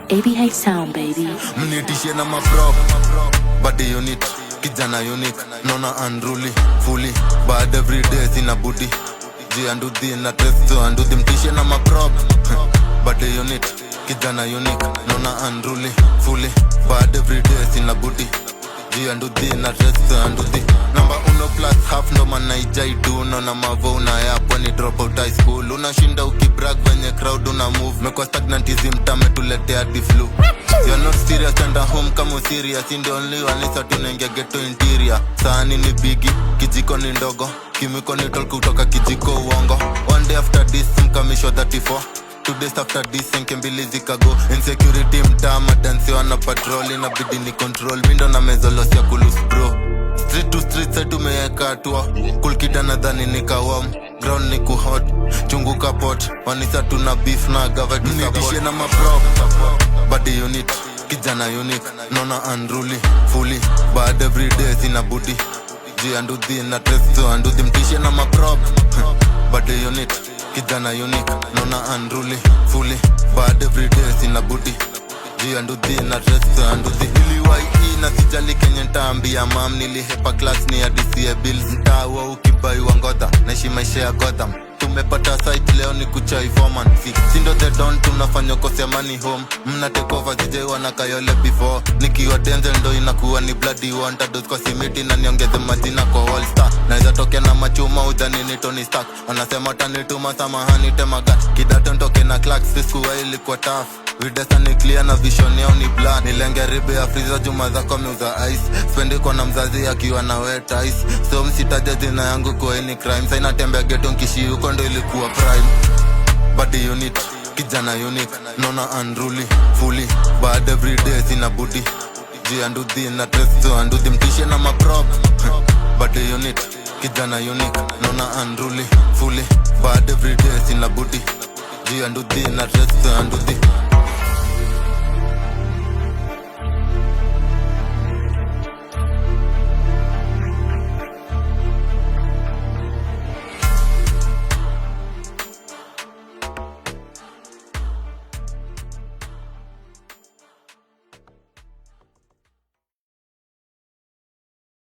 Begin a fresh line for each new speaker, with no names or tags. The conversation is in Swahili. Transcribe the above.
ABH sound baby.
Mnitishe na maprop body unit kijana unique nona unruly fully bad every day sina budi ji andudhi na testo andudhi mtishe na maprop body unit kijana unique nona unruly fully bad every day sina budi ji andudhi na testo andudhi number 1 plus half ndo manaijai do nona mavo na yapo ni drop out high school unashinda ukibrag venye crowd una move mekwa stagnantism tame tuletea di flu. You're not serious and at home kama serious in the only one is tunengia ghetto interior. Sahani ni bigi, kijiko ni ndogo, kimiko ni tol kutoka kijiko uongo. One day after this mkamisho 34, 2 days after this nkembili zikago. Insecurity mtama dance wana patrol inabidi ni control window na mezolos ya kulus bro. Street to street side tumeweka hatua, cool kida nadhani nikawam. Ground ni kuhot, chungu kapot, wanisa tuna beef na gavati support. Nitishe na maprop body unit, kijana unique, nona unruly, fully, bad every day sina budi ji andudhi na testo andudhi mtishe na maprop body unit, kijana unique, nona unruly, fully, bad every day sina budi ji andudhi na testo andudhi niliwai na sijali kenye ntaambia mam nilihepa class ni ya DCA bills mtawa ukibai wangodha naishi maisha ya Gotham tumepata site leo ni kuchai foreman sindo the don tunafanya kosea money home mna take over DJ wana kayole before nikiwa Denzel ndo inakuwa ni bloody one tados kwa simiti na niongeze majina kwa all star naweza tokea na machuma udhani ni Tony Stark wanasema tanituma samahani temaga kidato ntoke na Clarks sikuwa ilikuwa tough videsa ni clear na vision yao ni blood nilenge ribe ya freezer juma zako miuza ice spendi kwa na mzazi akiwa na wet ice so msitaja jina yangu kwa any crime saina tembea ghetto nkishi huko ndo ilikuwa prime body unit kijana unique nona unruly fully bad every day sina budi ji andudhi na testo andudhi mtishe na maprop body unit kijana unique nona unruly fully bad every day sina budi ji andudhi na testo andudhi